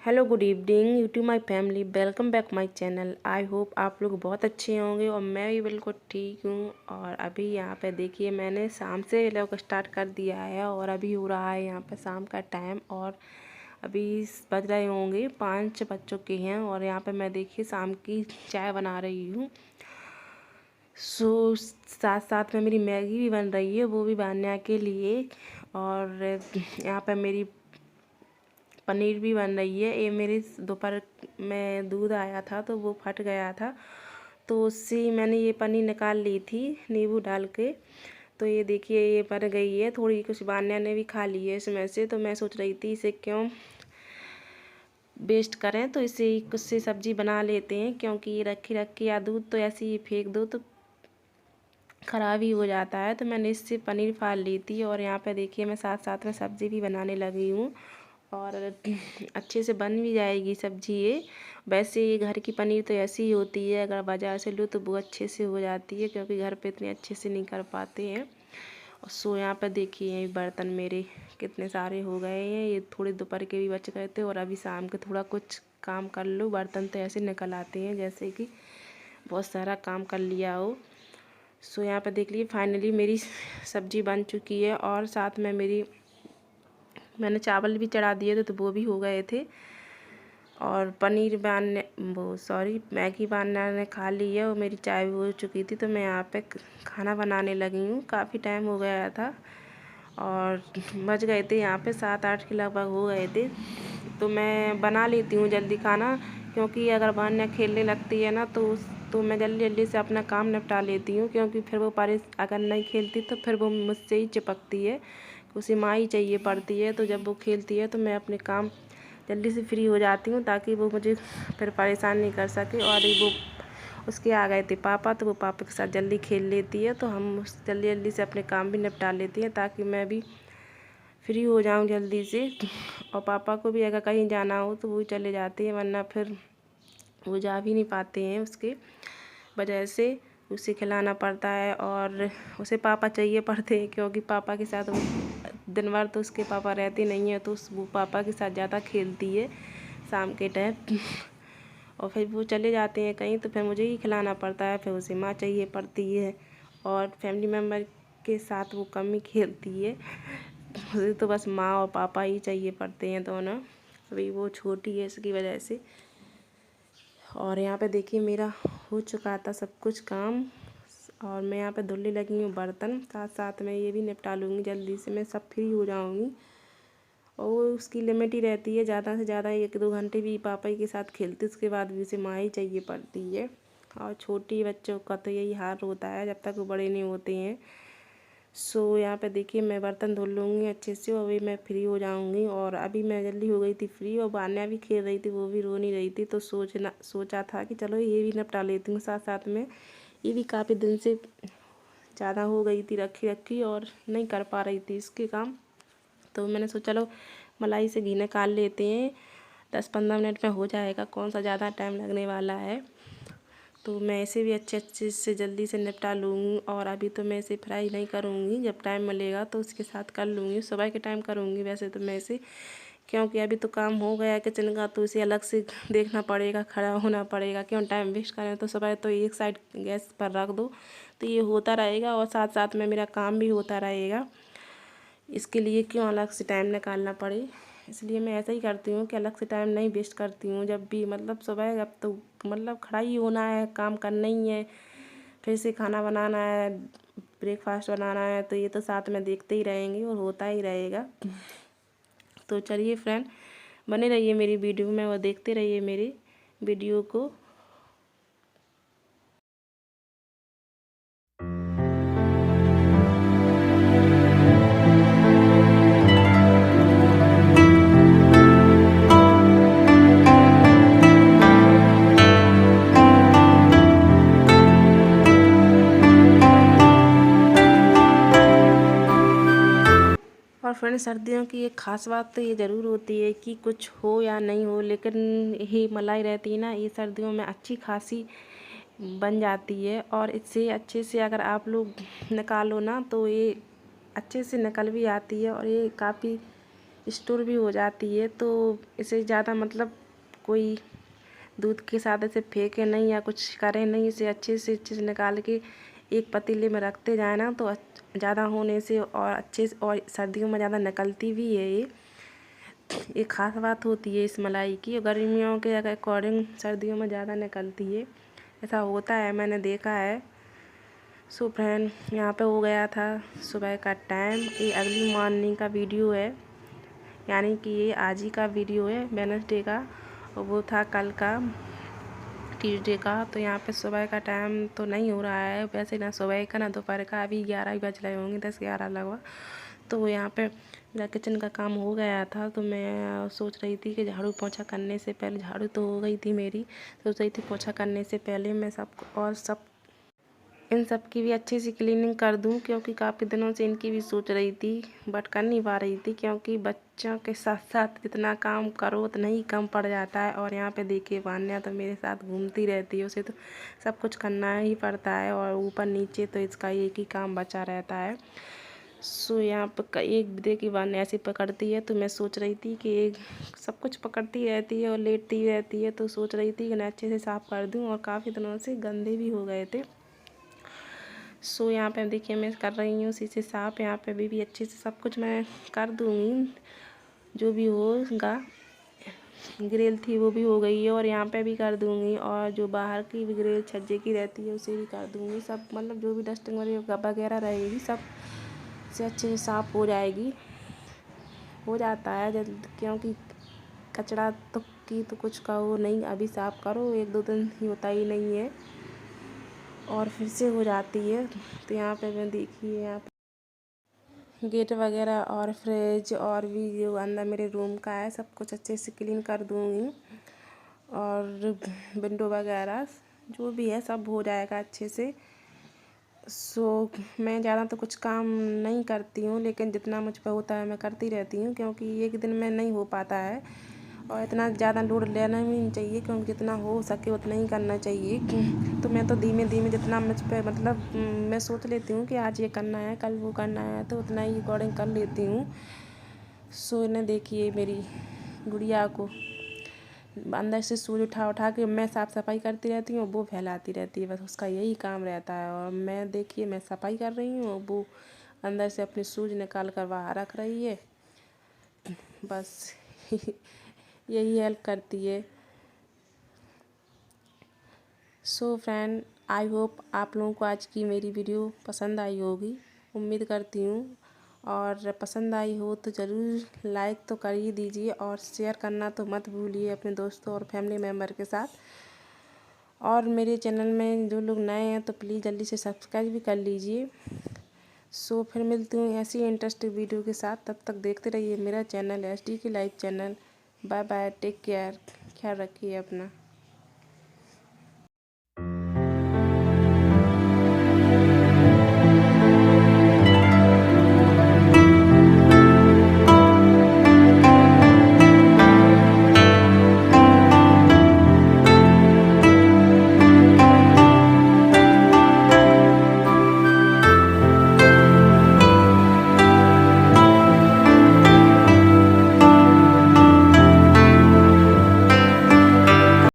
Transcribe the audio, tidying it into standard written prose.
Hello good evening to my family, welcome back my channel. I hope आप लोग बहुत अच्छे होंगे और मैं भी बिल्कुल ठीक हूँ। और अभी यहाँ पे देखिए मैंने शाम से व्लॉग स्टार्ट कर दिया है और अभी हो रहा है यहाँ पे शाम का टाइम और अभी बज रहे होंगे 5 बज चुके हैं। और यहाँ पे मैं देखिए शाम की चाय बना रही हूँ। साथ साथ में मेरी मैगी भी बन रही है, वो भी बनाने के लिए। और यहाँ पे मेरी पनीर भी बन रही है। ये मेरे दोपहर में दूध आया था तो वो फट गया था, तो उससे मैंने ये पनीर निकाल ली थी नींबू डाल के। तो ये देखिए ये बन गई है, थोड़ी कुछ बान्या ने भी खा ली है इसमें से। तो मैं सोच रही थी इसे क्यों वेस्ट करें, तो इसे कुछ से सब्जी बना लेते हैं, क्योंकि ये रखी रखी या दूध तो ऐसे ही फेंक दो तो ख़राब ही हो जाता है। तो मैंने इससे पनीर फाड़ ली थी और यहाँ पे देखिए मैं साथ साथ में सब्ज़ी भी बनाने लगी हूँ और अच्छे से बन भी जाएगी सब्ज़ी ये। वैसे ये घर की पनीर तो ऐसी ही होती है, अगर बाज़ार से लो तो वो अच्छे से हो जाती है, क्योंकि घर पे इतने अच्छे से नहीं कर पाते हैं। और सो यहाँ पर देखिए बर्तन मेरे कितने सारे हो गए हैं। ये थोड़े दोपहर के भी बच गए थे और अभी शाम के थोड़ा कुछ काम कर लो, बर्तन तो ऐसे निकल आते हैं जैसे कि बहुत सारा काम कर लिया हो। सो यहाँ पर देख लीजिए फाइनली मेरी सब्ज़ी बन चुकी है और साथ में मैंने चावल भी चढ़ा दिए थे तो वो भी हो गए थे। और मैगी बनाने ने खा ली है और मेरी चाय भी हो चुकी थी। तो मैं यहाँ पे खाना बनाने लगी हूँ, काफ़ी टाइम हो गया था और बज गए थे यहाँ पे 7-8 के लगभग हो गए थे। तो मैं बना लेती हूँ जल्दी खाना, क्योंकि अगर बान्या खेलने लगती है ना तो मैं जल्दी जल्दी से अपना काम निपटा लेती हूँ, क्योंकि फिर वो अगर नहीं खेलती तो फिर वो मुझसे ही चिपकती है, उसे माँ ही चाहिए पड़ती है। तो जब वो खेलती है तो मैं अपने काम जल्दी से फ्री हो जाती हूँ, ताकि वो मुझे फिर परेशान नहीं कर सके। और वो उसके आ गए थे पापा, तो वो पापा के साथ जल्दी खेल लेती है, तो हम जल्दी जल्दी से अपने काम भी निपटा लेती हैं, ताकि मैं भी फ्री हो जाऊँ जल्दी से। और पापा को भी अगर कहीं जाना हो तो वो चले जाते हैं, वरना फिर वो जा भी नहीं पाते हैं, उसके वजह से उसे खिलाना पड़ता है और उसे पापा चाहिए पड़ते हैं, क्योंकि पापा के साथ वो दिन भर तो उसके पापा रहते नहीं है, तो वो पापा के साथ ज़्यादा खेलती है शाम के टाइम। और फिर वो चले जाते हैं कहीं तो फिर मुझे ही खिलाना पड़ता है, फिर उसे माँ चाहिए पड़ती है। और फैमिली मेम्बर के साथ वो कम ही खेलती है, उसे तो बस माँ और पापा ही चाहिए पड़ते हैं दोनों। अभी वो छोटी है इसकी वजह से। और यहाँ पे देखिए मेरा हो चुका था सब कुछ काम और मैं यहाँ पे धुलने लगी हूँ बर्तन। साथ साथ में ये भी निपटा लूँगी जल्दी से, मैं सब फ्री हो जाऊँगी। और उसकी लिमिट ही रहती है, ज़्यादा से ज़्यादा 1-2 घंटे भी पापा के साथ खेलती, उसके बाद भी उसे माँ ही चाहिए पड़ती है। और छोटी बच्चों का तो यही हाल होता है जब तक वो बड़े नहीं होते हैं। सो यहाँ पे देखिए मैं बर्तन धुल लूँगी अच्छे से और अभी मैं फ्री हो जाऊँगी। और अभी मैं जल्दी हो गई थी फ्री और बान्या भी खेल रही थी, वो भी रो नहीं रही थी, तो सोचा था कि चलो ये भी निपटा लेती हूँ साथ साथ में। ये भी काफ़ी दिन से ज़्यादा हो गई थी रखी रखी और नहीं कर पा रही थी इसके काम, तो मैंने सोचा चलो मलाई से घी निकाल लेते हैं, 10-15 मिनट में हो जाएगा, कौन सा ज़्यादा टाइम लगने वाला है। तो मैं इसे भी अच्छे से जल्दी से निपटा लूँगी। और अभी तो मैं इसे फ्राई नहीं करूँगी, जब टाइम मिलेगा तो उसके साथ कर लूँगी, सुबह के टाइम करूँगी वैसे तो मैं इसे, क्योंकि अभी तो काम हो गया किचन का, तो इसे अलग से देखना पड़ेगा, खड़ा होना पड़ेगा, क्यों टाइम वेस्ट करें। तो सुबह तो एक साइड गैस पर रख दो तो ये होता रहेगा और साथ साथ में मेरा काम भी होता रहेगा, इसके लिए क्यों अलग से टाइम निकालना पड़े। इसलिए मैं ऐसा ही करती हूँ कि अलग से टाइम नहीं वेस्ट करती हूँ। जब भी मतलब सुबह अब तो मतलब खड़ा ही होना है, काम करना ही है, फिर से खाना बनाना है, ब्रेकफास्ट बनाना है, तो ये तो साथ में देखते ही रहेंगे और होता ही रहेगा। तो चलिए फ्रेंड, बने रहिए मेरी वीडियो में और देखते रहिए मेरी वीडियो को। और फ्रेंड सर्दियों की एक ख़ास बात तो ये ज़रूर होती है कि कुछ हो या नहीं हो, लेकिन यही मलाई रहती है ना, ये सर्दियों में अच्छी खासी बन जाती है। और इससे अच्छे से अगर आप लोग निकालो ना तो ये अच्छे से निकल भी आती है और ये काफ़ी स्टोर भी हो जाती है। तो इसे ज़्यादा मतलब कोई दूध के साथ ऐसे फेंके नहीं या कुछ करें नहीं, इसे अच्छे से निकाल के एक पतीले में रखते जाए ना तो ज़्यादा होने से और अच्छे से, और सर्दियों में ज़्यादा निकलती भी है ये। एक ख़ास बात होती है इस मलाई की, गर्मियों के अकॉर्डिंग सर्दियों में ज़्यादा निकलती है, ऐसा होता है, मैंने देखा है। सो फ्रेंड, यहाँ पे हो गया था सुबह का टाइम। ये अगली मॉर्निंग का वीडियो है, यानी कि ये आज ही का वीडियो है, वेडनेसडे का, और वो था कल का ट्यूसडे का। तो यहाँ पे सुबह का टाइम तो नहीं हो रहा है वैसे, ना सुबह का ना दोपहर का, अभी 11 ही बज रहे होंगे, 10-11 लगभग। तो यहाँ पे मेरा किचन का काम हो गया था, तो मैं सोच रही थी कि झाड़ू पोछा करने से पहले, झाड़ू तो हो गई थी मेरी, सोच रही थी पोछा करने से पहले मैं इन सब की भी अच्छे से क्लीनिंग कर दूं, क्योंकि काफ़ी दिनों से इनकी भी सोच रही थी बट कर नहीं पा रही थी, क्योंकि बच्चों के साथ साथ जितना काम करो उतना ही कम पड़ जाता है। और यहाँ पे देखिए वान्या तो मेरे साथ घूमती रहती है, उसे तो सब कुछ करना ही पड़ता है, और ऊपर नीचे तो इसका एक ही काम बचा रहता है। सो यहाँ पर एक देखिए वान्या ऐसे पकड़ती है, तो मैं सोच रही थी कि एक सब कुछ पकड़ती रहती है और लेटती रहती है, तो सोच रही थी कि मैं अच्छे से साफ़ कर दूँ, और काफ़ी दिनों से गंदे भी हो गए थे। सो यहाँ पे देखिए मैं कर रही हूँ शीशे साफ, यहाँ पे भी अच्छे से सब कुछ मैं कर दूँगी, जो भी होगा। ग्रिल थी वो भी हो गई है, और यहाँ पे भी कर दूँगी, और जो बाहर की भी ग्रिल छज्जे की रहती है उसे भी कर दूँगी। सब मतलब जो भी डस्टिंग वगैरह रहेगी सब से अच्छे से साफ़ हो जाएगी, हो जाता है जल्द, क्योंकि कचरा तो कुछ कहो नहीं, अभी साफ़ करो 1-2 दिन ही होता ही नहीं है और फिर से हो जाती है। तो यहाँ पे मैं देखिए यहाँ पे गेट वगैरह और फ्रिज और भी जो अंदर मेरे रूम का है सब कुछ अच्छे से क्लीन कर दूँगी, और विंडो वगैरह जो भी है सब हो जाएगा अच्छे से। सो मैं ज़्यादा तो कुछ काम नहीं करती हूँ, लेकिन जितना मुझ पर होता है मैं करती रहती हूँ, क्योंकि एक दिन में नहीं हो पाता है और इतना ज़्यादा लोड लेना भी नहीं चाहिए, क्योंकि जितना हो सके उतना ही करना चाहिए। तो मैं तो धीमे धीमे जितना मुझ पे मतलब मैं सोच लेती हूँ कि आज ये करना है कल वो करना है, तो उतना ही अकॉर्डिंग कर लेती हूँ। सो इन्हें देखिए मेरी गुड़िया को अंदर से सूज उठा के मैं साफ़ सफाई करती रहती हूँ, वो फैलाती रहती है, बस उसका यही काम रहता है। और मैं देखिए मैं सफाई कर रही हूँ, वो अंदर से अपनी सूज निकाल कर बाहर रख रही है, बस यही हेल्प करती है। सो फ्रेंड, आई होप आप लोगों को आज की मेरी वीडियो पसंद आई होगी, उम्मीद करती हूँ, और पसंद आई हो तो ज़रूर लाइक तो कर ही दीजिए, और शेयर करना तो मत भूलिए अपने दोस्तों और फैमिली मेम्बर के साथ। और मेरे चैनल में जो लोग नए हैं तो प्लीज़ जल्दी से सब्सक्राइब भी कर लीजिए। सो फिर मिलती हूँ ऐसी इंटरेस्टिंग वीडियो के साथ, तब तक देखते रहिए मेरा चैनल SD की live channel. Bye bye, take care, ख्याल रखिए अपना।